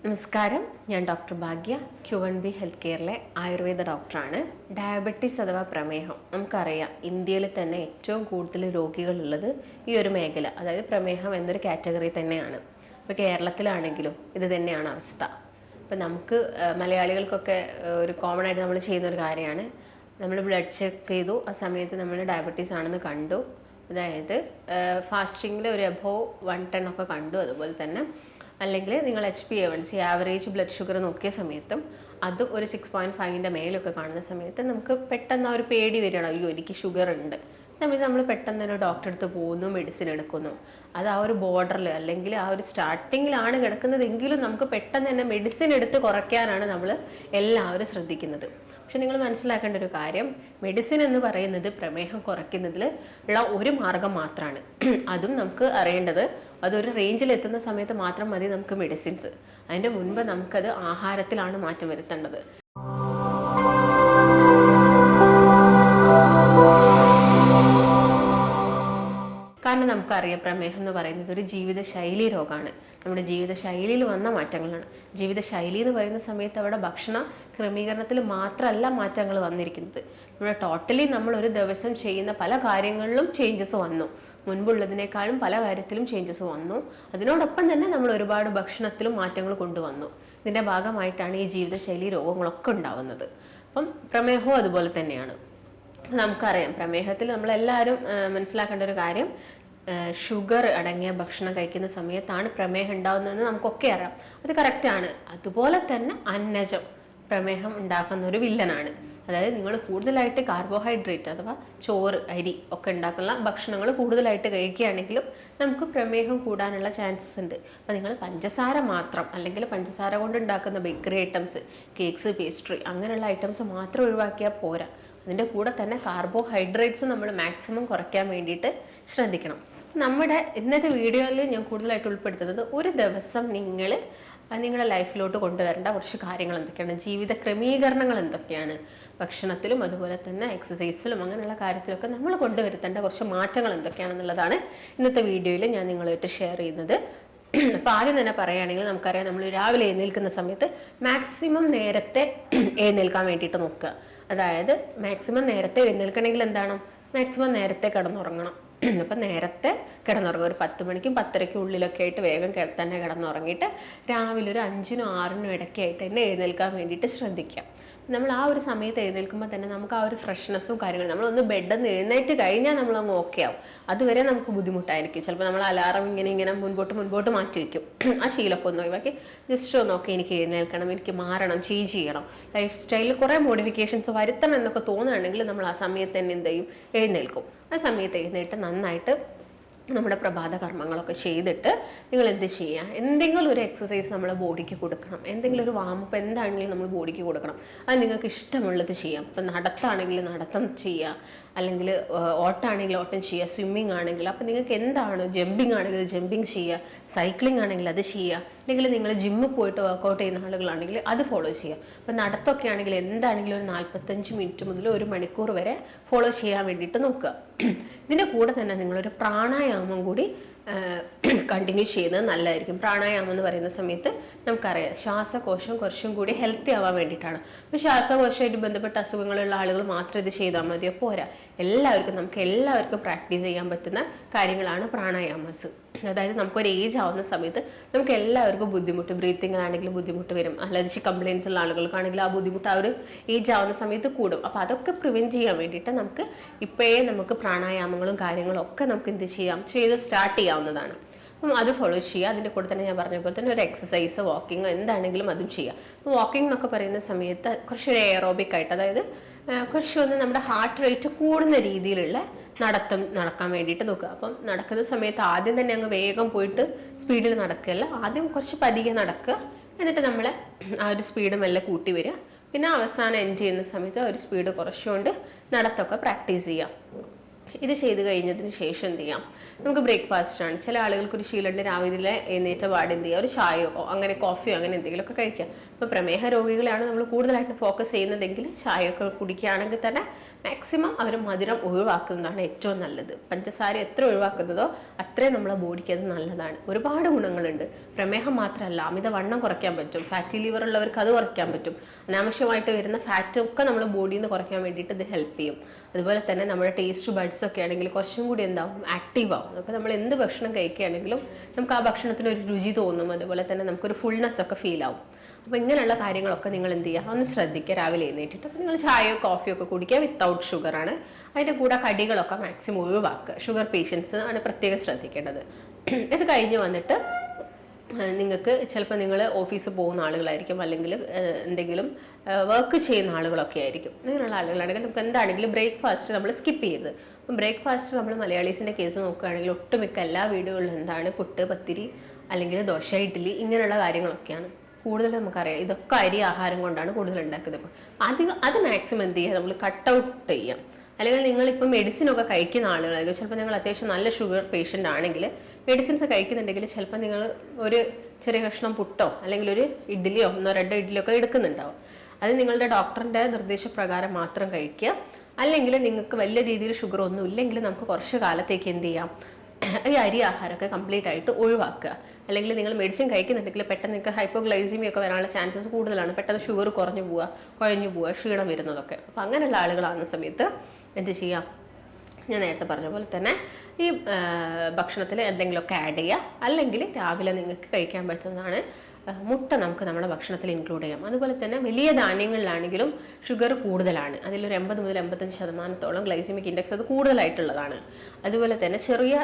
നമസ്കാരം, ഞാൻ ഡോക്ടർ ഭാഗ്യ, Q1B health കെയറിലെ Ayurveda ഡോക്ടറാണ്. ഡയബറ്റീസ് അഥവാ പ്രമേഹം നമുക്കറിയാം, ഇന്ത്യയിൽ തന്നെ ഏറ്റവും കൂടുതൽ രോഗികളുള്ളത് ഈ ഒരു മേഖല, അതായത് പ്രമേഹം എന്നൊരു കാറ്റഗറി തന്നെയാണ്. ഇപ്പോൾ കേരളത്തിലാണെങ്കിലും ഇത് തന്നെയാണ് അവസ്ഥ. ഇപ്പം നമുക്ക് മലയാളികൾക്കൊക്കെ ഒരു കോമൺ ആയിട്ട് നമ്മൾ ചെയ്യുന്നൊരു കാര്യമാണ്, നമ്മൾ ബ്ലഡ് ചെക്ക് ചെയ്തു, ആ സമയത്ത് നമ്മൾ ഡയബറ്റീസ് ആണെന്ന് കണ്ടു. അതായത് ഫാസ്റ്റിങ്ങിൽ ഒരു എബോവ് 110 ഒക്കെ കണ്ടു. അതുപോലെ തന്നെ അല്ലെങ്കിൽ നിങ്ങൾ HbA1c ആവറേജ് ബ്ലഡ് ഷുഗർ നോക്കിയ സമയത്തും അത് ഒരു 6.5ൻ്റെ മേലൊക്കെ കാണുന്ന സമയത്ത് നമുക്ക് പെട്ടെന്ന് ആ ഒരു പേടി വരികയാണ്, അയ്യോ എനിക്ക് ഷുഗർ ഉണ്ട്. സമയത്ത് നമ്മൾ പെട്ടെന്ന് തന്നെ ഡോക്ടറെ അടുത്ത് പോകുന്നു, മെഡിസിൻ എടുക്കുന്നു. അത് ആ ഒരു ബോർഡറിൽ അല്ലെങ്കിൽ ആ ഒരു സ്റ്റാർട്ടിങ്ങിലാണ് കിടക്കുന്നതെങ്കിലും നമുക്ക് പെട്ടെന്ന് തന്നെ മെഡിസിൻ എടുത്ത് കുറയ്ക്കാനാണ് നമ്മൾ എല്ലാവരും ശ്രദ്ധിക്കുന്നത്. പക്ഷെ നിങ്ങൾ മനസ്സിലാക്കേണ്ട ഒരു കാര്യം, മെഡിസിൻ എന്ന് പറയുന്നത് പ്രമേഹം കുറയ്ക്കുന്നതിൽ ഉള്ള ഒരു മാർഗം മാത്രമാണ്. അതും നമുക്ക് അറിയേണ്ടത് അതൊരു റേഞ്ചിൽ എത്തുന്ന സമയത്ത് മാത്രം മതി നമുക്ക് മെഡിസിൻസ്. അതിൻ്റെ മുൻപ് നമുക്കത് ആഹാരത്തിലാണ് മാറ്റം വരുത്തേണ്ടത്. കാരണം നമുക്കറിയാം, പ്രമേഹം എന്ന് പറയുന്നത് ഒരു ജീവിതശൈലി രോഗമാണ്. നമ്മുടെ ജീവിതശൈലിയിൽ വന്ന മാറ്റങ്ങളാണ്. ജീവിതശൈലി എന്ന് പറയുന്ന സമയത്ത് അവിടെ ഭക്ഷണ ക്രമീകരണത്തിൽ മാത്രമല്ല മാറ്റങ്ങൾ വന്നിരിക്കുന്നത്. നമ്മുടെ ടോട്ടലി നമ്മൾ ഒരു ദിവസം ചെയ്യുന്ന പല കാര്യങ്ങളിലും ചേഞ്ചസ് വന്നു. മുൻപുള്ളതിനേക്കാളും പല കാര്യത്തിലും ചേഞ്ചസ് വന്നു. അതിനോടൊപ്പം തന്നെ നമ്മൾ ഒരുപാട് ഭക്ഷണത്തിലും മാറ്റങ്ങൾ കൊണ്ടുവന്നു. ഇതിൻ്റെ ഭാഗമായിട്ടാണ് ഈ ജീവിതശൈലി രോഗങ്ങളൊക്കെ ഉണ്ടാവുന്നത്. അപ്പം പ്രമേഹവും അതുപോലെ തന്നെയാണ്. നമുക്കറിയാം, പ്രമേഹത്തിൽ നമ്മളെല്ലാവരും മനസ്സിലാക്കേണ്ട ഒരു കാര്യം, ഷുഗർ അടങ്ങിയ ഭക്ഷണം കഴിക്കുന്ന സമയത്താണ് പ്രമേഹം ഉണ്ടാകുന്നതെന്ന് നമുക്കൊക്കെ അറിയാം. അത് കറക്റ്റാണ്. അതുപോലെ തന്നെ അന്നജം പ്രമേഹം ഉണ്ടാക്കുന്ന ഒരു വില്ലനാണ്. അതായത് നിങ്ങൾ കൂടുതലായിട്ട് കാർബോഹൈഡ്രേറ്റ് അഥവാ ചോറ്, അരി ഒക്കെ ഉണ്ടാക്കുന്ന ഭക്ഷണങ്ങൾ കൂടുതലായിട്ട് കഴിക്കുകയാണെങ്കിലും നമുക്ക് പ്രമേഹം കൂടാനുള്ള ചാൻസസ് ഉണ്ട്. അപ്പോൾ നിങ്ങൾ പഞ്ചസാര മാത്രം അല്ലെങ്കിൽ പഞ്ചസാര കൊണ്ട് ഉണ്ടാക്കുന്ന ബേക്കറി ഐറ്റംസ്, കേക്ക്സ്, പേസ്ട്രി അങ്ങനെയുള്ള ഐറ്റംസ് മാത്രം ഒഴിവാക്കിയാൽ പോരാ. അതിൻ്റെ കൂടെ തന്നെ കാർബോഹൈഡ്രേറ്റ്സ് നമ്മൾ മാക്സിമം കുറയ്ക്കാൻ വേണ്ടിയിട്ട് ശ്രദ്ധിക്കണം. നമ്മുടെ ഇന്നത്തെ വീഡിയോയിൽ ഞാൻ കൂടുതലായിട്ട് ഉൾപ്പെടുത്തുന്നത്, ഒരു ദിവസം നിങ്ങൾ നിങ്ങളുടെ ലൈഫിലോട്ട് കൊണ്ടുവരേണ്ട കുറച്ച് കാര്യങ്ങൾ എന്തൊക്കെയാണ്, ജീവിത ക്രമീകരണങ്ങൾ എന്തൊക്കെയാണ്, ഭക്ഷണത്തിലും അതുപോലെ തന്നെ എക്സസൈസിലും അങ്ങനെയുള്ള കാര്യത്തിലൊക്കെ നമ്മൾ കൊണ്ടുവരുത്തേണ്ട കുറച്ച് മാറ്റങ്ങൾ എന്തൊക്കെയാണെന്നുള്ളതാണ് ഇന്നത്തെ വീഡിയോയിൽ ഞാൻ നിങ്ങളുമായിട്ട് ഷെയർ ചെയ്യുന്നത്. അപ്പോൾ ആദ്യം തന്നെ പറയുകയാണെങ്കിൽ, നമുക്കറിയാം നമ്മൾ രാവിലെ എഴുന്നേൽക്കുന്ന സമയത്ത് മാക്സിമം നേരത്തെ എഴുന്നേൽക്കാൻ വേണ്ടിയിട്ട് നോക്കുക. അതായത് മാക്സിമം നേരത്തെ എഴുന്നേൽക്കണമെങ്കിൽ എന്താണ്, മാക്സിമം നേരത്തെ കിടന്നുറങ്ങണം. അപ്പം നേരത്തെ കിടന്നുറങ്ങും. ഒരു 10 മണിക്കും 10:30ക്കും ഉള്ളിലൊക്കെ ആയിട്ട് വേഗം തന്നെ കിടന്നുറങ്ങിയിട്ട് രാവിലെ ഒരു 5നും 6നും ഇടയ്ക്കായിട്ട് തന്നെ എഴുന്നേൽക്കാൻ വേണ്ടിയിട്ട് ശ്രദ്ധിക്കാം. നമ്മൾ ആ ഒരു സമയത്ത് എഴുന്നേൽക്കുമ്പോൾ തന്നെ നമുക്ക് ആ ഒരു ഫ്രഷ്നെസ്സും കാര്യങ്ങളും, നമ്മളൊന്ന് ബെഡിൽ നിന്ന് എഴുന്നേറ്റ് കഴിഞ്ഞാൽ നമ്മളങ്ങ് ഓക്കെ ആവും. അതുവരെ നമുക്ക് ബുദ്ധിമുട്ടായിരിക്കും. ചിലപ്പോൾ നമ്മൾ അലാറം ഇങ്ങനെ മുൻപോട്ട് മാറ്റി വയ്ക്കും. ആ ശീലമൊക്കെ ഒന്ന് ഒഴിവാക്കി ജസ്റ്റ് ഒന്ന് നോക്കി, എനിക്ക് എഴുന്നേൽക്കണം, എനിക്ക് മാറണം, ചേഞ്ച് ചെയ്യണം, ലൈഫ് സ്റ്റൈലിൽ കുറേ മോഡിഫിക്കേഷൻസ് വരുത്തണം എന്നൊക്കെ തോന്നുകയാണെങ്കിൽ നമ്മൾ ആ സമയത്ത് തന്നെ എന്ത് ചെയ്യും, എഴുന്നേൽക്കും. ആ സമയത്ത് എഴുന്നേറ്റ് നന്നായിട്ട് നമ്മുടെ പ്രഭാത കർമ്മങ്ങളൊക്കെ ചെയ്തിട്ട് നിങ്ങൾ എന്ത് ചെയ്യുക, എന്തെങ്കിലും ഒരു എക്സസൈസ് നമ്മളെ ബോഡിക്ക് കൊടുക്കണം. എന്തെങ്കിലും ഒരു വാമപ്പ് എന്താണെങ്കിലും നമ്മൾ ബോഡിക്ക് കൊടുക്കണം. അത് നിങ്ങൾക്ക് ഇഷ്ടമുള്ളത് ചെയ്യാം. ഇപ്പം നടത്താണെങ്കിൽ നടത്തം ചെയ്യുക, അല്ലെങ്കിൽ ഓട്ടാണെങ്കിൽ ഓട്ടം ചെയ്യുക, സ്വിമ്മിങ് ആണെങ്കിൽ അപ്പോൾ നിങ്ങൾക്ക് എന്താണോ, ജമ്പിങ് ആണെങ്കിൽ ജമ്പിങ് ചെയ്യുക, സൈക്ലിംഗ് ആണെങ്കിൽ അത് ചെയ്യുക, അല്ലെങ്കിൽ നിങ്ങൾ ജിമ്മിൽ പോയിട്ട് വർക്കൗട്ട് ചെയ്യുന്ന ആളുകളാണെങ്കിൽ അത് ഫോളോ ചെയ്യുക. അപ്പോൾ നടത്തൊക്കെ ആണെങ്കിൽ എന്താണെങ്കിലും ഒരു 45 മിനിറ്റ് മുതൽ 1 മണിക്കൂർ വരെ ഫോളോ ചെയ്യാൻ വേണ്ടിയിട്ട് നോക്കുക. ഇതിൻ്റെ കൂടെ തന്നെ നിങ്ങളൊരു പ്രാണായാമം കൂടി കണ്ടിന്യൂ ചെയ്യുന്നത് നല്ലതായിരിക്കും. പ്രാണായാമം എന്ന് പറയുന്ന സമയത്ത് നമുക്കറിയാം, ശ്വാസകോശം കുറച്ചും കൂടി ഹെൽത്തി ആവാൻ വേണ്ടിയിട്ടാണ്. അപ്പോൾ ശ്വാസകോശമായിട്ട് ബന്ധപ്പെട്ട അസുഖങ്ങളുള്ള ആളുകൾ മാത്രം ഇത് ചെയ്താൽ മതിയോ, പോരാ. നമുക്ക് എല്ലാവർക്കും പ്രാക്ടീസ് ചെയ്യാൻ പറ്റുന്ന കാര്യങ്ങളാണ് പ്രാണായാമസ്. അതായത് നമുക്കൊരു ഏജ് ആവുന്ന സമയത്ത് നമുക്ക് എല്ലാവർക്കും ബുദ്ധിമുട്ട്, ബ്രീത്തിങ്ങിനാണെങ്കിലും ബുദ്ധിമുട്ട് വരും. അലർജി കംപ്ലയിൻസ് ഉള്ള ആളുകൾക്കാണെങ്കിൽ ആ ബുദ്ധിമുട്ട് ആ ഒരു ഏജ് ആവുന്ന സമയത്ത് കൂടും. അപ്പോൾ അതൊക്കെ പ്രിവെൻറ്റ് ചെയ്യാൻ വേണ്ടിയിട്ട് നമുക്ക് പ്രാണായാമങ്ങളും കാര്യങ്ങളും ഒക്കെ നമുക്ക് എന്ത് ചെയ്യാം, സ്റ്റാർട്ട് ചെയ്യാവുന്നതാണ്. അപ്പം അത് ഫോളോ ചെയ്യുക. അതിൻ്റെ കൂടെ തന്നെ ഞാൻ പറഞ്ഞ പോലെ തന്നെ ഒരു എക്സസൈസ്, വാക്കിങ്ങോ എന്താണെങ്കിലും അതും ചെയ്യുക. അപ്പോൾ വാക്കിംഗ് എന്നൊക്കെ പറയുന്ന സമയത്ത് കുറച്ചൊരു എയറോബിക് ആയിട്ട്, അതായത് കുറച്ചൊന്ന് നമ്മുടെ ഹാർട്ട് റേറ്റ് കൂടുന്ന രീതിയിലുള്ള നടക്കാൻ വേണ്ടിയിട്ട് നോക്കുക. അപ്പം നടക്കുന്ന സമയത്ത് ആദ്യം തന്നെ അങ്ങ് വേഗം പോയിട്ട് സ്പീഡിൽ നടക്കുകയല്ല, ആദ്യം കുറച്ച് പതിയെ നടക്കുക. എന്നിട്ട് നമ്മൾ ആ ഒരു സ്പീഡ് മെല്ലെ കൂട്ടി വരിക. പിന്നെ അവസാനം എൻഡ് ചെയ്യുന്ന സമയത്ത് ഒരു സ്പീഡ് കുറച്ചുകൊണ്ട് നടത്തൊക്കെ പ്രാക്ടീസ് ചെയ്യുക. ഇത് ചെയ്ത് കഴിഞ്ഞതിന് ശേഷം എന്ത് ചെയ്യാം, നമുക്ക് ബ്രേക്ക്ഫാസ്റ്റ് ആണ്. ചില ആളുകൾക്ക് ഒരു ശീലമുണ്ട് രാവിലെ എഴുന്നേറ്റ പാട് എന്ത് ചെയ്യുക, ഒരു ചായയോ അങ്ങനെ കോഫിയോ അങ്ങനെ എന്തെങ്കിലുമൊക്കെ കഴിക്കാം. ഇപ്പോൾ പ്രമേഹ രോഗികളാണ് നമ്മൾ കൂടുതലായിട്ട് ഫോക്കസ് ചെയ്യുന്നതെങ്കിൽ ചായയൊക്കെ കുടിക്കുകയാണെങ്കിൽ തന്നെ മാക്സിമം അവർ മധുരം ഒഴിവാക്കുന്നതാണ് ഏറ്റവും നല്ലത്. പഞ്ചസാര എത്ര ഒഴിവാക്കുന്നതോ അത്രയും നമ്മളെ ബോഡിക്ക് അത് നല്ലതാണ്. ഒരുപാട് ഗുണങ്ങളുണ്ട്. പ്രമേഹം മാത്രമല്ല, അമിതവണ്ണം കുറയ്ക്കാൻ പറ്റും. ഫാറ്റി ലിവർ ഉള്ളവർക്ക് അത് കുറയ്ക്കാൻ പറ്റും. അനാവശ്യമായിട്ട് വരുന്ന ഫാറ്റും ഒക്കെ നമ്മൾ ബോഡിയിൽ നിന്ന് കുറയ്ക്കാൻ വേണ്ടിയിട്ട് ഇത് ഹെൽപ്പ് ചെയ്യും. അതുപോലെ തന്നെ നമ്മുടെ ടേസ്റ്റ് ബഡ്സ് ഒക്കെ ആണെങ്കിൽ കുറച്ചും കൂടി എന്താവും, ആക്റ്റീവ് ആവും. അപ്പോൾ നമ്മൾ എന്ത് ഭക്ഷണം കഴിക്കുകയാണെങ്കിലും നമുക്ക് ആ ഭക്ഷണത്തിന് ഒരു രുചി തോന്നും. അതുപോലെ തന്നെ നമുക്കൊരു ഫുൾനെസ് ഒക്കെ ഫീൽ ആവും. അപ്പോൾ ഇങ്ങനെയുള്ള കാര്യങ്ങളൊക്കെ നിങ്ങൾ എന്ത് ചെയ്യുക, ഒന്ന് ശ്രദ്ധിക്കുക രാവിലെ എഴുന്നേറ്റിട്ട്. അപ്പോൾ നിങ്ങൾ ചായയോ കോഫിയോ ഒക്കെ കുടിക്കുക, വിത്തൗട്ട് ഷുഗറാണ്. അതിൻ്റെ കൂടെ കടികളൊക്കെ മാക്സിമം ഒഴിവാക്കുക. ഷുഗർ പേഷ്യൻസ് ആണ് പ്രത്യേകം ശ്രദ്ധിക്കേണ്ടത്. ഇത് കഴിഞ്ഞ് വന്നിട്ട് നിങ്ങൾക്ക് ചിലപ്പോൾ നിങ്ങൾ ഓഫീസിൽ പോകുന്ന ആളുകളായിരിക്കും, അല്ലെങ്കിൽ എന്തെങ്കിലും വർക്ക് ചെയ്യുന്ന ആളുകളൊക്കെ ആയിരിക്കും. അങ്ങനെയുള്ള ആളുകളാണെങ്കിൽ നമുക്ക് എന്താണെങ്കിലും ബ്രേക്ക്ഫാസ്റ്റ് നമ്മൾ സ്കിപ്പ് ചെയ്യരുത്. അപ്പം ബ്രേക്ക്ഫാസ്റ്റ് നമ്മൾ മലയാളീസിൻ്റെ കേസ് നോക്കുകയാണെങ്കിൽ ഒട്ടുമിക്ക എല്ലാ വീടുകളിലും എന്താണ്, പുട്ട്, പത്തിരി അല്ലെങ്കിൽ ദോശ, ഇഡ്ഡലി ഇങ്ങനെയുള്ള കാര്യങ്ങളൊക്കെയാണ് കൂടുതൽ. നമുക്കറിയാം ഇതൊക്കെ അരി ആഹാരം കൊണ്ടാണ് കൂടുതൽ ഉണ്ടാക്കുന്നത്. അപ്പോൾ അത് മാക്സിമം എന്ത് ചെയ്യുക, നമ്മൾ കട്ട് ഔട്ട് ചെയ്യാം. അല്ലെങ്കിൽ നിങ്ങളിപ്പോൾ മെഡിസിനൊക്കെ കഴിക്കുന്ന ആളുകളായിരിക്കും. ചിലപ്പോൾ നിങ്ങൾ അത്യാവശ്യം നല്ല ഷുഗർ പേഷ്യൻ്റ് ആണെങ്കിൽ മെഡിസിൻസ് കഴിക്കുന്നുണ്ടെങ്കിൽ ചിലപ്പോൾ നിങ്ങൾ ഒരു ചെറിയ കഷ്ണം പുട്ടോ അല്ലെങ്കിൽ ഒരു ഇഡ്ഡലിയോ 1-2 ഇഡ്ഡലിയോ ഒക്കെ എടുക്കുന്നുണ്ടാവും. അത് നിങ്ങളുടെ ഡോക്ടറിൻ്റെ നിർദ്ദേശപ്രകാരം മാത്രം കഴിക്കുക. അല്ലെങ്കിൽ നിങ്ങൾക്ക് വലിയ രീതിയിൽ ഷുഗർ ഒന്നും ഇല്ലെങ്കിൽ നമുക്ക് കുറച്ച് കാലത്തേക്ക് എന്ത് ചെയ്യാം, ഈ അരി ആഹാരമൊക്കെ കംപ്ലീറ്റ് ആയിട്ട് ഒഴിവാക്കുക. അല്ലെങ്കിൽ നിങ്ങൾ മെഡിസിൻ കഴിക്കുന്നുണ്ടെങ്കിൽ പെട്ടെന്ന് നിങ്ങൾക്ക് ഹൈപ്പോഗ്ലൈസീമിയ ഒക്കെ വരാനുള്ള ചാൻസസ് കൂടുതലാണ്. പെട്ടെന്ന് ഷുഗർ കുഴഞ്ഞു പോവുക, ക്ഷീണം വരുന്നതൊക്കെ. അപ്പോൾ അങ്ങനെയുള്ള ആളുകളാകുന്ന സമയത്ത് എന്ത് ചെയ്യാം, ഞാൻ നേരത്തെ പറഞ്ഞ പോലെ തന്നെ ഈ ഭക്ഷണത്തിൽ എന്തെങ്കിലുമൊക്കെ ആഡ് ചെയ്യുക. അല്ലെങ്കിൽ രാവിലെ നിങ്ങൾക്ക് കഴിക്കാൻ പറ്റുന്നതാണ് മുട്ട നമുക്ക് നമ്മുടെ ഭക്ഷണത്തിൽ ഇൻക്ലൂഡ് ചെയ്യാം. അതുപോലെ തന്നെ വലിയ ധാന്യങ്ങളിലാണെങ്കിലും ഷുഗർ കൂടുതലാണ്. അതിലൊരു 80 മുതൽ 85% ഗ്ലൈസിമിക് ഇൻഡെക്സ് അത് കൂടുതലായിട്ടുള്ളതാണ്. അതുപോലെ തന്നെ ചെറിയ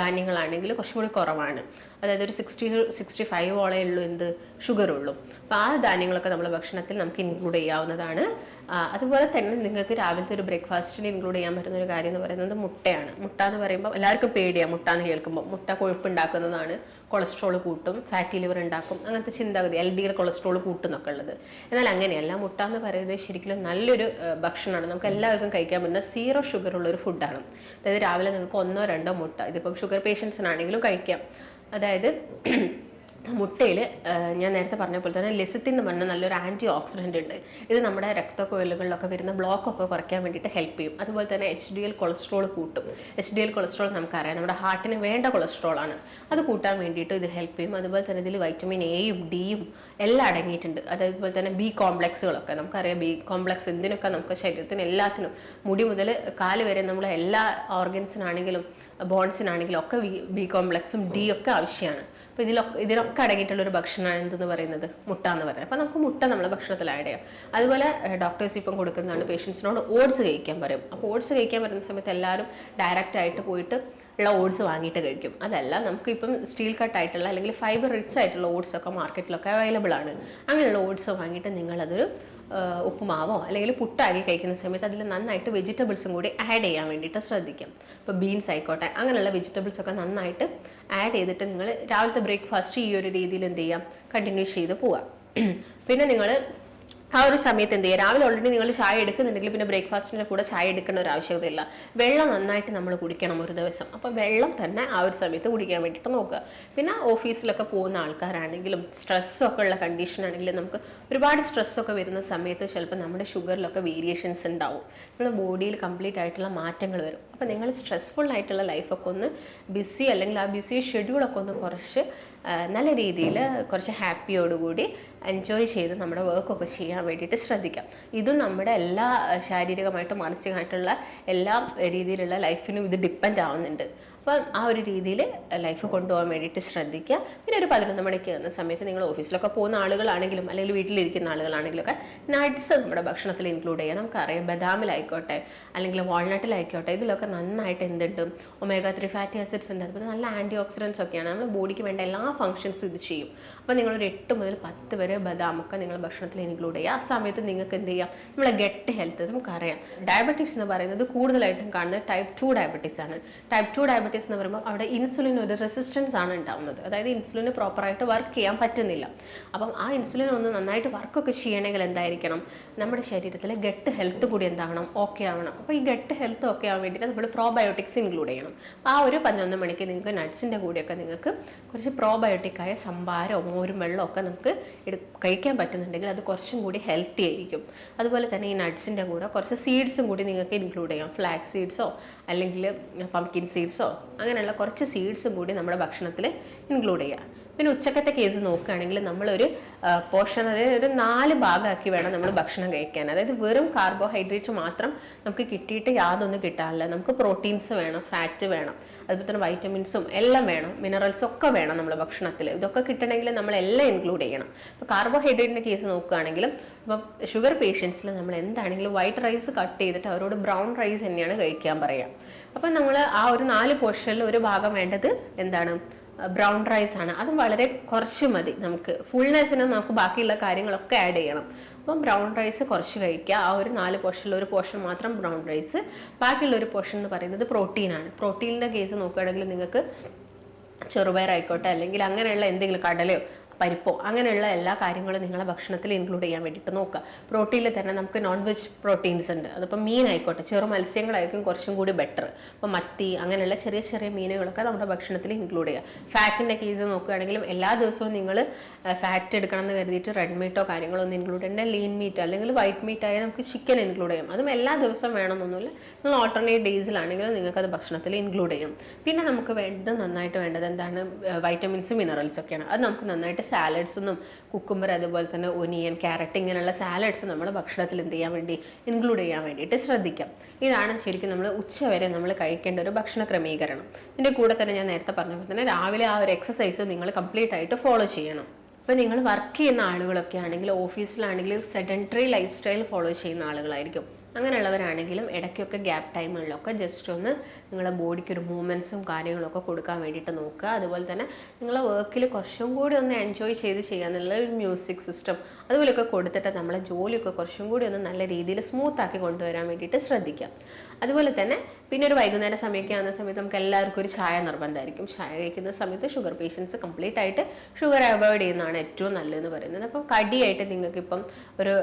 ധാന്യങ്ങളാണെങ്കിൽ കുറച്ചും കൂടി കുറവാണ്. അതായത് ഒരു 60-65 ഉള്ളൂ ഷുഗർ ഉള്ളൂ. അപ്പോൾ ആ ധാന്യങ്ങളൊക്കെ നമ്മുടെ ഭക്ഷണത്തിൽ നമുക്ക് ഇൻക്ലൂഡ് ചെയ്യാവുന്നതാണ്. അതുപോലെ തന്നെ നിങ്ങൾക്ക് രാവിലത്തെ ഒരു ബ്രേക്ക്ഫാസ്റ്റിൽ ഇൻക്ലൂഡ് ചെയ്യാൻ പറ്റുന്ന ഒരു കാര്യം എന്ന് പറയുന്നത് മുട്ടയാണ്. മുട്ട എന്ന് പറയുമ്പോൾ എല്ലാവർക്കും പേടിയാണ് മുട്ട എന്ന് കേൾക്കുമ്പോൾ. മുട്ട കൊഴുപ്പുണ്ടാക്കുന്നതാണ്, കൊളസ്ട്രോൾ കൂട്ടും, ഫാറ്റി ലിവർ ഉണ്ടാക്കും, അങ്ങനത്തെ ചിന്താഗതി, LDL കൊളസ്ട്രോൾ കൂട്ടുന്നൊക്കെ ഉള്ളത്. എന്നാൽ അങ്ങനെയല്ല. മുട്ട എന്ന് പറയുന്നത് ശരിക്കും നല്ലൊരു ഭക്ഷണമാണ്. നമുക്ക് എല്ലാവർക്കും കഴിക്കാൻ പറ്റുന്ന 0 ഷുഗർ ഉള്ള ഒരു ഫുഡാണ്. അതായത് രാവിലെ നിങ്ങൾക്ക് 1-2 മുട്ട, ഇതിപ്പം ഷുഗർ പേഷ്യൻസിനാണെങ്കിലും കഴിക്കാം. അതായത് മുട്ടയിൽ ഞാൻ നേരത്തെ പറഞ്ഞ പോലെ തന്നെ ലെസിത്തിൻ എന്ന് പറഞ്ഞ നല്ലൊരു ആൻറ്റി ഓക്സിഡൻ്റ് ഉണ്ട്. ഇത് നമ്മുടെ രക്തക്കുഴലുകളിലൊക്കെ വരുന്ന ബ്ലോക്കൊക്കെ കുറയ്ക്കാൻ വേണ്ടിയിട്ട് ഹെൽപ്പ് ചെയ്യും. അതുപോലെ തന്നെ HDL കൊളസ്ട്രോൾ കൂട്ടും. HDL കൊളസ്ട്രോൾ നമുക്കറിയാം നമ്മുടെ ഹാർട്ടിന് വേണ്ട കൊളസ്ട്രോളാണ്. അത് കൂട്ടാൻ വേണ്ടിയിട്ട് ഇത് ഹെൽപ്പ് ചെയ്യും. അതുപോലെ തന്നെ ഇതിൽ വൈറ്റമിൻ എയും ഡിയും എല്ലാം അടങ്ങിയിട്ടുണ്ട്. അതേപോലെ തന്നെ B കോംപ്ലക്സുകളൊക്കെ നമുക്കറിയാം. B കോംപ്ലക്സ് എന്തിനൊക്കെ നമുക്ക് ശരീരത്തിന് എല്ലാത്തിനും, മുടി മുതൽ കാല് വരെ നമ്മളെ എല്ലാ ഓർഗൻസിനാണെങ്കിലും ബോൺസിനാണെങ്കിലും ഒക്കെ B കോംപ്ലക്സും D ഒക്കെ ആവശ്യമാണ്. അപ്പോൾ ഇതിനൊക്കെ അടങ്ങിയിട്ടുള്ളൊരു ഭക്ഷണമാണ് എന്തെന്ന് പറയുന്നത്, മുട്ട എന്ന് പറയുന്നത്. അപ്പോൾ നമുക്ക് മുട്ട നമ്മളെ ഭക്ഷണത്തിൽ ആഡ് ചെയ്യാം. അതുപോലെ ഡോക്ടേഴ്സ് ഇപ്പം കൊടുക്കുന്നതാണ് പേഷ്യൻസിനോട് ഓട്സ് കഴിക്കാൻ പറയും. അപ്പോൾ ഓട്സ് കഴിക്കാൻ പറയുന്ന സമയത്ത് എല്ലാവരും ഡയറക്റ്റ് ആയിട്ട് പോയിട്ട് ഉള്ള ഓട്സ് വാങ്ങിയിട്ട് കഴിക്കും. അതല്ല, നമുക്കിപ്പം സ്റ്റീൽ കട്ടായിട്ടുള്ള അല്ലെങ്കിൽ ഫൈബർ റിച്ച് ആയിട്ടുള്ള ഓട്സ് ഒക്കെ മാർക്കറ്റിലൊക്കെ അവൈലബിൾ ആണ്. അങ്ങനെയുള്ള ഓട്സ് വാങ്ങിയിട്ട് നിങ്ങളതൊരു ഉപ്പുമാവോ അല്ലെങ്കിൽ പുട്ടാക്കി കഴിക്കുന്ന സമയത്ത് അതിൽ നന്നായിട്ട് വെജിറ്റബിൾസും കൂടി ആഡ് ചെയ്യാൻ വേണ്ടിയിട്ട് ശ്രദ്ധിക്കാം. ഇപ്പോൾ ബീൻസ് ആയിക്കോട്ടെ, അങ്ങനെയുള്ള വെജിറ്റബിൾസൊക്കെ നന്നായിട്ട് ആഡ് ചെയ്തിട്ട് നിങ്ങൾ രാവിലത്തെ ബ്രേക്ക്ഫാസ്റ്റ് ഈ ഒരു രീതിയിൽ എന്ത് ചെയ്യാം, കണ്ടിന്യൂ ചെയ്ത് പോവാം. പിന്നെ നിങ്ങൾ ആ ഒരു സമയത്ത് എന്ത് ചെയ്യുക, രാവിലെ ഓൾറെഡി നിങ്ങൾ ചായ എടുക്കുന്നുണ്ടെങ്കിൽ പിന്നെ ബ്രേക്ക്ഫാസ്റ്റിൻ്റെ കൂടെ ചായ എടുക്കേണ്ട ഒരു ആവശ്യകതയില്ല. വെള്ളം നന്നായിട്ട് നമ്മൾ കുടിക്കണം ഒരു ദിവസം. അപ്പോൾ വെള്ളം തന്നെ ആ ഒരു സമയത്ത് കുടിക്കാൻ വേണ്ടിയിട്ട് നോക്കുക. പിന്നെ ഓഫീസിലൊക്കെ പോകുന്ന ആൾക്കാരാണെങ്കിലും സ്ട്രെസ്സൊക്കെ ഉള്ള കണ്ടീഷൻ ആണെങ്കിലും നമുക്ക് ഒരുപാട് സ്ട്രെസ്സൊക്കെ വരുന്ന സമയത്ത് ചിലപ്പോൾ നമ്മുടെ ഷുഗറിലൊക്കെ വേരിയേഷൻസ് ഉണ്ടാവും. നമ്മുടെ ബോഡിയിൽ കംപ്ലീറ്റ് ആയിട്ടുള്ള മാറ്റങ്ങൾ വരും. അപ്പോൾ നിങ്ങൾ സ്ട്രെസ്ഫുൾ ആയിട്ടുള്ള ലൈഫൊക്കെ ഒന്ന് ബിസി, അല്ലെങ്കിൽ ആ ബിസി ഷെഡ്യൂളൊക്കെ ഒന്ന് കുറച്ച് നല്ല രീതിയിൽ കുറച്ച് ഹാപ്പിയോടുകൂടി എൻജോയ് ചെയ്ത് നമ്മുടെ വർക്കൊക്കെ ചെയ്യാൻ വേണ്ടിയിട്ട് ശ്രദ്ധിക്കാം. ഇതും നമ്മുടെ എല്ലാ ശാരീരികമായിട്ടും മാനസികമായിട്ടുള്ള എല്ലാ രീതിയിലുള്ള ലൈഫിനും ഇത് ഡിപ്പെൻഡ് ആവുന്നുണ്ട്. അപ്പം ആ ഒരു രീതിയിൽ ലൈഫ് കൊണ്ടുപോകാൻ വേണ്ടിയിട്ട് ശ്രദ്ധിക്കുക. പിന്നെ ഒരു 11 മണിക്ക് വന്ന സമയത്ത് നിങ്ങൾ ഓഫീസിലൊക്കെ പോകുന്ന ആളുകളാണെങ്കിലും അല്ലെങ്കിൽ വീട്ടിലിരിക്കുന്ന ആളുകളാണെങ്കിലും ഒക്കെ നട്ട്സ് നമ്മുടെ ഭക്ഷണത്തിൽ ഇൻക്ലൂഡ് ചെയ്യുക. നമുക്കറിയാം ബദാമിലായിക്കോട്ടെ അല്ലെങ്കിൽ വാൾനട്ടിലായിക്കോട്ടെ, ഇതിലൊക്കെ നന്നായിട്ട് എന്തുണ്ട്, omega-3 ഫാറ്റി ആസിഡ്സ് ഉണ്ട്. അതുപോലെ നല്ല ആൻറ്റി ഓക്സിഡൻസ് ഒക്കെയാണ്. നമ്മുടെ ബോഡിക്ക് വേണ്ട എല്ലാ ഫംഗ്ഷൻസും ഇത് ചെയ്യും. അപ്പോൾ നിങ്ങളൊരു 8 മുതൽ 10 വരെ ബദാമൊക്കെ നിങ്ങൾ ഭക്ഷണത്തിൽ ഇൻക്ലൂഡ് ചെയ്യുക. ആ സമയത്ത് നിങ്ങൾക്ക് എന്ത് ചെയ്യാം, നമ്മളെ ഗട്ട് ഹെൽത്ത് നമുക്കറിയാം. ഡയബറ്റീസ് എന്ന് പറയുന്നത് കൂടുതലായിട്ടും കാണുന്നത് ടൈപ്പ് 2 ഡയബറ്റീസ് ആണ്. ടൈപ്പ് 2 ഡയബറ്റീസ് ഡയബറ്റീസ് എന്ന് പറയുമ്പോൾ അവിടെ ഇൻസുലിൻ ഒരു റെസിസ്റ്റൻസ് ആണ് ഉണ്ടാവുന്നത്. അതായത് ഇൻസുലിന് പ്രോപ്പറായിട്ട് വർക്ക് ചെയ്യാൻ പറ്റുന്നില്ല. അപ്പം ആ ഇൻസുലിൻ ഒന്ന് നന്നായിട്ട് വർക്കൊക്കെ ചെയ്യണമെങ്കിൽ എന്തായിരിക്കണം, നമ്മുടെ ശരീരത്തിലെ ഗട്ട് ഹെൽത്ത് കൂടി എന്താവണം, ഓക്കെ ആവണം. അപ്പോൾ ഈ ഗട്ട് ഹെൽത്ത് ഓക്കെ ആവാൻ വേണ്ടിയിട്ട് നമ്മൾ പ്രോബയോട്ടിക്സ് ഇൻക്ലൂഡ് ചെയ്യണം. അപ്പോൾ ആ ഒരു 11 മണിക്ക് നിങ്ങൾക്ക് നട്ട്സിൻ്റെ കൂടെയൊക്കെ നിങ്ങൾക്ക് കുറച്ച് പ്രോബയോട്ടിക്കായ സംഭാരമോ മോരും വെള്ളമോ ഒക്കെ നമുക്ക് കഴിക്കാൻ പറ്റുന്നുണ്ടെങ്കിൽ അത് കുറച്ചും കൂടി ഹെൽത്തി ആയിരിക്കും. അതുപോലെ തന്നെ ഈ നട്ട്സിൻ്റെ കൂടെ കുറച്ച് സീഡ്സും കൂടി നിങ്ങൾക്ക് ഇൻക്ലൂഡ് ചെയ്യാം. ഫ്ലാക്സ് സീഡ്സോ അല്ലെങ്കിൽ പംകിൻ സീഡ്സോ അങ്ങനെയുള്ള കുറച്ച് സീഡ്സും കൂടി നമ്മുടെ ഭക്ഷണത്തിൽ ഇൻക്ലൂഡ് ചെയ്യുക. പിന്നെ ഉച്ചക്കത്തെ കേസ് നോക്കുകയാണെങ്കിൽ നമ്മളൊരു പോർഷൻ, അതായത് ഒരു 4 ഭാഗമാക്കി വേണം നമ്മൾ ഭക്ഷണം കഴിക്കാൻ. അതായത് വെറും കാർബോഹൈഡ്രേറ്റ് മാത്രം നമുക്ക് കിട്ടിയിട്ട് യാതൊന്നും കിട്ടാനില്ല. നമുക്ക് പ്രോട്ടീൻസ് വേണം, ഫാറ്റ് വേണം, അതുപോലെ തന്നെ വൈറ്റമിൻസും എല്ലാം വേണം, മിനറൽസും ഒക്കെ വേണം നമ്മുടെ ഭക്ഷണത്തിൽ. ഇതൊക്കെ കിട്ടണമെങ്കിൽ നമ്മളെല്ലാം ഇൻക്ലൂഡ് ചെയ്യണം. ഇപ്പോൾ കാർബോഹൈഡ്രേറ്റിൻ്റെ കേസ് നോക്കുകയാണെങ്കിലും ഇപ്പം ഷുഗർ പേഷ്യൻസിൽ നമ്മൾ എന്താണെങ്കിലും വൈറ്റ് റൈസ് കട്ട് ചെയ്തിട്ട് അവരോട് ബ്രൗൺ റൈസ് തന്നെയാണ് കഴിക്കാൻ പറയുക. അപ്പം നമ്മൾ ആ ഒരു 4 പോർഷനിൽ ഒരു ഭാഗം വേണ്ടത് എന്താണ്, ബ്രൗൺ റൈസ് ആണ്. അതും വളരെ കുറച്ച് മതി. നമുക്ക് ഫുൾനെസ്സിന് നമുക്ക് ബാക്കിയുള്ള കാര്യങ്ങളൊക്കെ ആഡ് ചെയ്യണം. അപ്പം ബ്രൗൺ റൈസ് കുറച്ച് കഴിക്കുക. ആ ഒരു 4 പോർഷനിൽ ഒരു പോർഷൻ മാത്രം ബ്രൗൺ റൈസ്, ബാക്കിയുള്ള ഒരു പോർഷൻ എന്ന് പറയുന്നത് പ്രോട്ടീനാണ്. പ്രോട്ടീനിൻ്റെ കേസ് നോക്കുകയാണെങ്കിൽ നിങ്ങൾക്ക് ചെറുപയർ ആയിക്കോട്ടെ അല്ലെങ്കിൽ അങ്ങനെയുള്ള എന്തെങ്കിലും കടലയോ പരിപ്പോ അങ്ങനെയുള്ള എല്ലാ കാര്യങ്ങളും നിങ്ങളെ ഭക്ഷണത്തിൽ ഇൻക്ലൂഡ് ചെയ്യാൻ വേണ്ടിയിട്ട് നോക്കുക. പ്രോട്ടീനിൽ തന്നെ നമുക്ക് നോൺ വെജ് പ്രോട്ടീൻസ് ഉണ്ട്. അതിപ്പോൾ മീൻ ആയിക്കോട്ടെ, ചെറു മത്സ്യങ്ങളായിരിക്കും കുറച്ചും കൂടി ബെറ്റർ. അപ്പോൾ മത്തി അങ്ങനെയുള്ള ചെറിയ ചെറിയ മീനുകളൊക്കെ നമ്മുടെ ഭക്ഷണത്തിൽ ഇൻക്ലൂഡ് ചെയ്യുക. ഫാറ്റിൻ്റെ കേസ് നോക്കുകയാണെങ്കിലും എല്ലാ ദിവസവും നിങ്ങൾ ഫാറ്റ് എടുക്കണം എന്ന് കരുതിയിട്ട് റെഡ് മീറ്റോ കാര്യങ്ങളോ ഒന്നും ഇൻക്ലൂഡ് ചെയ്യേണ്ട. ലീൻ മീറ്റ് അല്ലെങ്കിൽ വൈറ്റ് മീറ്റ് ആയാൽ നമുക്ക് ചിക്കൻ ഇൻക്ലൂഡ് ചെയ്യാം. അതും എല്ലാ ദിവസവും വേണമെന്നൊന്നുമില്ല. നിങ്ങൾ ഓൾട്ടർനേറ്റ് ഡേയ്സിലാണെങ്കിലും നിങ്ങൾക്കത് ഭക്ഷണത്തിൽ ഇൻക്ലൂഡ് ചെയ്യും. പിന്നെ നമുക്ക് നന്നായിട്ട് വേണ്ടത് എന്താണ്, വൈറ്റമിൻസും മിനറൽസും ഒക്കെയാണ്. അത് നമുക്ക് നന്നായിട്ട് സാലഡ്സൊന്നും കുക്കുംബർ അതുപോലെ തന്നെ ഒനിയൻ, ക്യാരറ്റ് ഇങ്ങനെയുള്ള സാലഡ്സ് നമ്മുടെ ഭക്ഷണത്തിൽ എന്ത് ചെയ്യാൻ വേണ്ടി ഇൻക്ലൂഡ് ചെയ്യാൻ വേണ്ടിയിട്ട് ശ്രദ്ധിക്കാം. ഇതാണ് ശരിക്കും നമ്മൾ ഉച്ചവരെ നമ്മൾ കഴിക്കേണ്ട ഒരു ഭക്ഷണ ക്രമീകരണം. ഇതിൻ്റെ കൂടെ തന്നെ ഞാൻ നേരത്തെ പറഞ്ഞപ്പോൾ തന്നെ രാവിലെ ആ ഒരു എക്സസൈസ് നിങ്ങൾ കംപ്ലീറ്റ് ആയിട്ട് ഫോളോ ചെയ്യണം. ഇപ്പോൾ നിങ്ങൾ വർക്ക് ചെയ്യുന്ന ആളുകളൊക്കെ ആണെങ്കിൽ, ഓഫീസിലാണെങ്കിൽ സെഡൻറ്ററി ലൈഫ് സ്റ്റൈൽ ഫോളോ ചെയ്യുന്ന ആളുകളായിരിക്കും. അങ്ങനെയുള്ളവരാണെങ്കിലും ഇടയ്ക്കൊക്കെ ഗ്യാപ്പ് ടൈമുകളിലൊക്കെ ജസ്റ്റ് ഒന്ന് നിങ്ങളുടെ ബോഡിക്ക് ഒരു മൂവ്മെൻറ്റ്സും കാര്യങ്ങളൊക്കെ കൊടുക്കാൻ വേണ്ടിയിട്ട് നോക്കുക. അതുപോലെ തന്നെ നിങ്ങളെ വർക്കിൽ കുറച്ചും കൂടി ഒന്ന് എൻജോയ് ചെയ്ത് ചെയ്യാന്നുള്ള ഒരു മ്യൂസിക് സിസ്റ്റം അതുപോലെയൊക്കെ കൊടുത്തിട്ട് നമ്മളെ ജോലിയൊക്കെ കുറച്ചും കൂടി ഒന്ന് നല്ല രീതിയിൽ സ്മൂത്താക്കി കൊണ്ടുവരാൻ വേണ്ടിയിട്ട് ശ്രദ്ധിക്കാം. അതുപോലെ തന്നെ പിന്നെ ഒരു വൈകുന്നേര സമയമൊക്കെ ആകുന്ന സമയത്ത് നമുക്ക് എല്ലാവർക്കും ഒരു ചായ നിർബന്ധമായിരിക്കും. ചായ കഴിക്കുന്ന സമയത്ത് ഷുഗർ പേഷ്യൻസ് കംപ്ലീറ്റ് ആയിട്ട് ഷുഗർ അവോയ്ഡ് ചെയ്യുന്നതാണ് ഏറ്റവും നല്ലതെന്ന് പറയുന്നത്. അപ്പം കടിയായിട്ട് നിങ്ങൾക്കിപ്പം ഒരു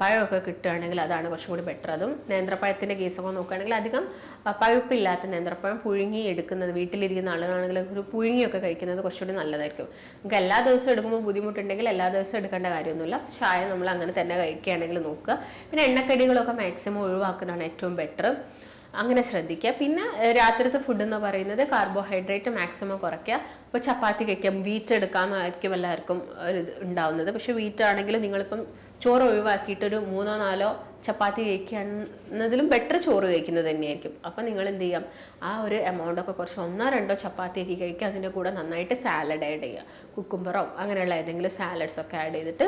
പഴമൊക്കെ കിട്ടുകയാണെങ്കിൽ അതാണ് കുറച്ചും കൂടി ബെറ്റർ. അതും നേന്ത്രപ്പഴത്തിൻ്റെ കേസൊക്കെ നോക്കുകയാണെങ്കിൽ അധികം പഴുപ്പില്ലാത്ത നേന്ത്രപ്പഴം പുഴുങ്ങി എടുക്കുന്നത്, വീട്ടിലിരിക്കുന്ന ആളുകളാണെങ്കിൽ ഒരു പുഴുങ്ങിയൊക്കെ കഴിക്കുന്നത് കുറച്ചുകൂടി നല്ലതായിരിക്കും. നമുക്ക് എല്ലാ ദിവസവും എടുക്കുമ്പോൾ ബുദ്ധിമുട്ടുണ്ടെങ്കിൽ എല്ലാ ദിവസവും എടുക്കേണ്ട കാര്യമൊന്നുമില്ല. ചായ നമ്മൾ അങ്ങനെ തന്നെ കഴിക്കുകയാണെങ്കിൽ നോക്കുക. പിന്നെ എണ്ണക്കടികളൊക്കെ മാക്സിമം ഒഴിവാക്കുന്നതാണ് ഏറ്റവും ബെറ്റർ. അങ്ങനെ ശ്രദ്ധിക്കുക. പിന്നെ രാത്രിത്തെ ഫുഡ് എന്ന് പറയുന്നത് കാർബോഹൈഡ്രേറ്റ് മാക്സിമം കുറയ്ക്കുക. ഇപ്പോൾ ചപ്പാത്തി കഴിക്കാം, വീറ്റ് എടുക്കാമെന്നായിരിക്കും എല്ലാവർക്കും ഒരു ഇത് ഉണ്ടാവുന്നത്. പക്ഷേ വീറ്റ് ആണെങ്കിൽ നിങ്ങളിപ്പം ചോറ് ഒഴിവാക്കിയിട്ടൊരു 3-4 ചപ്പാത്തി കഴിക്കുന്നതിലും ബെറ്റർ ചോറ് കഴിക്കുന്നത് തന്നെയായിരിക്കും. അപ്പം നിങ്ങൾ എന്ത് ചെയ്യാം, ആ ഒരു എമൗണ്ടൊക്കെ കുറച്ച് 1-2 ചപ്പാത്തിയൊക്കെ കഴിക്കുക. അതിൻ്റെ കൂടെ നന്നായിട്ട് സാലഡ് ആഡ് ചെയ്യുക. കുക്കുംബറോ അങ്ങനെയുള്ള ഏതെങ്കിലും സാലഡ്സൊക്കെ ആഡ് ചെയ്തിട്ട്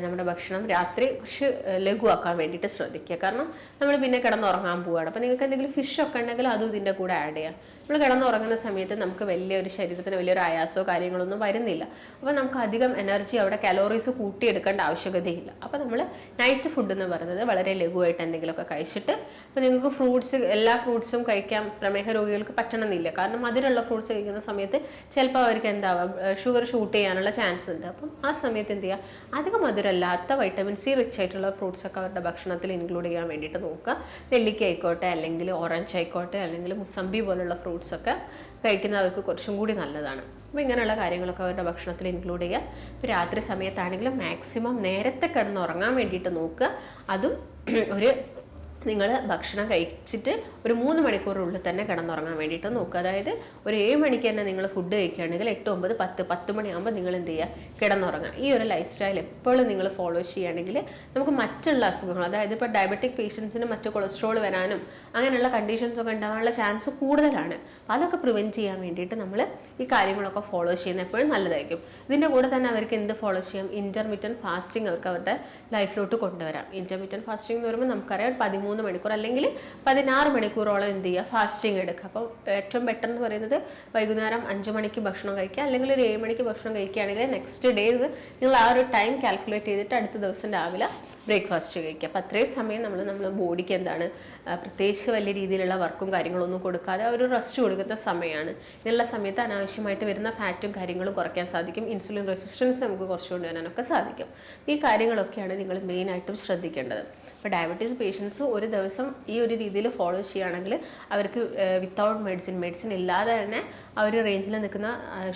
നമ്മുടെ ഭക്ഷണം രാത്രി കുറച്ച് ലഘുവാക്കാൻ വേണ്ടിയിട്ട് ശ്രദ്ധിക്കുക. കാരണം നമ്മൾ പിന്നെ കിടന്നുറങ്ങാൻ പോവുകയാണ്. അപ്പോൾ നിങ്ങൾക്ക് എന്തെങ്കിലും ഫിഷൊക്കെ ഉണ്ടെങ്കിൽ അതും ഇതിൻ്റെ കൂടെ ആഡ് ചെയ്യാം. നമ്മൾ കിടന്നുറങ്ങുന്ന സമയത്ത് നമുക്ക് വലിയൊരു ശരീരത്തിന് വലിയൊരു ആയാസമോ കാര്യങ്ങളൊന്നും വരുന്നില്ല. അപ്പോൾ നമുക്ക് അധികം എനർജി അവിടെ കലോറീസ് കൂട്ടിയെടുക്കേണ്ട ആവശ്യകതയില്ല. അപ്പോൾ നമ്മൾ നൈറ്റ് ഫുഡ് എന്ന് പറയുന്നത് വളരെ ലഘുവായിട്ട് എന്തെങ്കിലുമൊക്കെ കഴിച്ചിട്ട്, ഇപ്പോൾ നിങ്ങൾക്ക് ഫ്രൂട്ട്സ്, എല്ലാ ഫ്രൂട്ട്സും കഴിക്കാൻ പ്രമേഹ രോഗികൾക്ക് പറ്റണമെന്നില്ല. കാരണം മധുരമുള്ള ഫ്രൂട്ട്സ് കഴിക്കുന്ന സമയത്ത് ചിലപ്പോൾ അവർക്ക് എന്താവാം, ഷുഗർ ഷൂട്ട് ചെയ്യാനുള്ള ചാൻസ് ഉണ്ട്. അപ്പം ആ സമയത്ത് എന്ത് ചെയ്യുക, അധികം മധുരമല്ലാത്ത വൈറ്റമിൻ സി റിച്ച് ആയിട്ടുള്ള ഫ്രൂട്ട്സ് ഒക്കെ അവരുടെ ഭക്ഷണത്തിൽ ഇൻക്ലൂഡ് ചെയ്യാൻ വേണ്ടിയിട്ട് നോക്കുക. നെല്ലിക്ക ആയിക്കോട്ടെ, അല്ലെങ്കിൽ ഓറഞ്ച് ആയിക്കോട്ടെ, അല്ലെങ്കിൽ മുസമ്പി പോലുള്ള ഫ്രൂട്ട്സ് ഒക്കെ കഴിക്കുന്നവർക്ക് കുറച്ചും കൂടി നല്ലതാണ്. അപ്പോൾ ഇങ്ങനെയുള്ള കാര്യങ്ങളൊക്കെ അവരുടെ ഭക്ഷണത്തിൽ ഇൻക്ലൂഡ് ചെയ്യുക. ഇപ്പോൾ രാത്രി സമയത്താണെങ്കിലും മാക്സിമം നേരത്തെ കിടന്നുറങ്ങാൻ വേണ്ടിയിട്ട് നോക്കുക. അതും ഒരു നിങ്ങൾ ഭക്ഷണം കഴിച്ചിട്ട് ഒരു 3 മണിക്കൂറിനുള്ളിൽ തന്നെ കിടന്നുറങ്ങാൻ വേണ്ടിയിട്ട് നോക്കുക. അതായത് ഒരു 7 മണിക്ക് തന്നെ നിങ്ങൾ ഫുഡ് കഴിക്കുകയാണെങ്കിൽ 8, 9, 10 മണിയാകുമ്പോൾ നിങ്ങൾ എന്ത് ചെയ്യുക, കിടന്നുറങ്ങുക. ഈ ഒരു ലൈഫ് സ്റ്റൈൽ എപ്പോഴും നിങ്ങൾ ഫോളോ ചെയ്യുകയാണെങ്കിൽ നമുക്ക് മറ്റുള്ള അസുഖങ്ങൾ, അതായത് ഇപ്പോൾ ഡയബറ്റിക് പേഷ്യൻസിന് മറ്റു കൊളസ്ട്രോൾ വരാനും അങ്ങനെയുള്ള കണ്ടീഷൻസ് ഒക്കെ ഉണ്ടാകാനുള്ള ചാൻസ് കൂടുതലാണ്. അതൊക്കെ പ്രിവെൻറ്റ് ചെയ്യാൻ വേണ്ടിയിട്ട് നമ്മൾ ഈ കാര്യങ്ങളൊക്കെ ഫോളോ ചെയ്യുന്നത് എപ്പോഴും നല്ലതായിരിക്കും. ഇതിൻ്റെ കൂടെ തന്നെ അവർക്ക് എന്ത് ഫോളോ ചെയ്യാം, ഇൻ്റർമീഡിയറ്റ് ഫാസ്റ്റിംഗ് അവർക്ക് അവരുടെ ലൈഫിലോട്ട് കൊണ്ടുവരാം. ഇൻ്റർമീഡിയറ്റ് ഫാസ്റ്റിംഗ് എന്ന് പറയുമ്പോൾ നമുക്കറിയാം 13 13 മണിക്കൂർ അല്ലെങ്കിൽ 16 മണിക്കൂറോളം എന്ത് ചെയ്യുക, ഫാസ്റ്റിംഗ് എടുക്കുക. അപ്പോൾ ഏറ്റവും ബെറ്റർ എന്ന് പറയുന്നത് വൈകുന്നേരം 5 മണിക്ക് ഭക്ഷണം കഴിക്കുക, അല്ലെങ്കിൽ ഒരു 7 മണിക്ക് ഭക്ഷണം കഴിക്കുകയാണെങ്കിൽ നെക്സ്റ്റ് ഡേയ്സ് നിങ്ങൾ ആ ഒരു ടൈം കാൽക്കുലേറ്റ് ചെയ്തിട്ട് അടുത്ത ദിവസം രാവിലെ ബ്രേക്ക്ഫാസ്റ്റ് കഴിക്കുക. അപ്പോൾ അത്രയും സമയം നമ്മുടെ ബോഡിക്ക് എന്താണ് പ്രത്യേകിച്ച് വലിയ രീതിയിലുള്ള വർക്കും കാര്യങ്ങളൊന്നും കൊടുക്കാതെ ഒരു റെസ്റ്റ് കൊടുക്കുന്ന സമയമാണ്. ഇതിനുള്ള സമയത്ത് അനാവശ്യമായിട്ട് വരുന്ന ഫാറ്റും കാര്യങ്ങളും കുറയ്ക്കാൻ സാധിക്കും. ഇൻസുലിൻ റെസിസ്റ്റൻസ് നമുക്ക് കുറച്ച് കൊണ്ടുവരാനൊക്കെ സാധിക്കും. ഈ കാര്യങ്ങളൊക്കെയാണ് നിങ്ങൾ മെയിനായിട്ടും ശ്രദ്ധിക്കേണ്ടത്. ഇപ്പോൾ ഡയബറ്റീസ് പേഷ്യൻസ് ഒരു ദിവസം ഈ ഒരു രീതിയിൽ ഫോളോ ചെയ്യുകയാണെങ്കിൽ അവർക്ക് വിത്തൗട്ട് മെഡിസിൻ ഇല്ലാതെ തന്നെ ആ ഒരു റേഞ്ചിൽ നിൽക്കുന്ന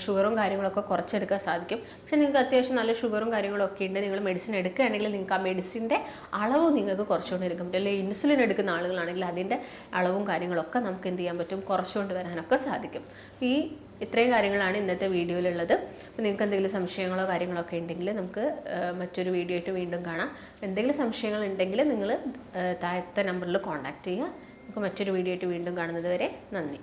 ഷുഗറും കാര്യങ്ങളൊക്കെ കുറച്ചെടുക്കാൻ സാധിക്കും. പക്ഷേ നിങ്ങൾക്ക് അത്യാവശ്യം നല്ല ഷുഗറും കാര്യങ്ങളൊക്കെ ഉണ്ട്, നിങ്ങൾ മെഡിസിൻ എടുക്കുകയാണെങ്കിൽ നിങ്ങൾക്ക് ആ മെഡിസിൻ്റെ അളവ് നിങ്ങൾക്ക് കുറച്ചുകൊണ്ട് എടുക്കാൻ പറ്റും. അല്ലെങ്കിൽ ഇൻസുലിൻ എടുക്കുന്ന ആളുകളാണെങ്കിൽ അതിൻ്റെ അളവും കാര്യങ്ങളൊക്കെ നമുക്ക് എന്ത് ചെയ്യാൻ പറ്റും, കുറച്ചുകൊണ്ട് വരാനൊക്കെ സാധിക്കും. ഇത്രയും കാര്യങ്ങളാണ് ഇന്നത്തെ വീഡിയോയിലുള്ളത്. അപ്പോൾ നിങ്ങൾക്ക് എന്തെങ്കിലും സംശയങ്ങളോ കാര്യങ്ങളൊക്കെ ഉണ്ടെങ്കിൽ നമുക്ക് മറ്റൊരു വീഡിയോ ആയിട്ട് വീണ്ടും കാണാം. എന്തെങ്കിലും സംശയങ്ങൾ ഉണ്ടെങ്കിൽ നിങ്ങൾ താഴത്തെ നമ്പറിൽ കോൺടാക്റ്റ് ചെയ്യുക. നമുക്ക് മറ്റൊരു വീഡിയോ ആയിട്ട് വീണ്ടും കാണുന്നത് വരെ നന്ദി.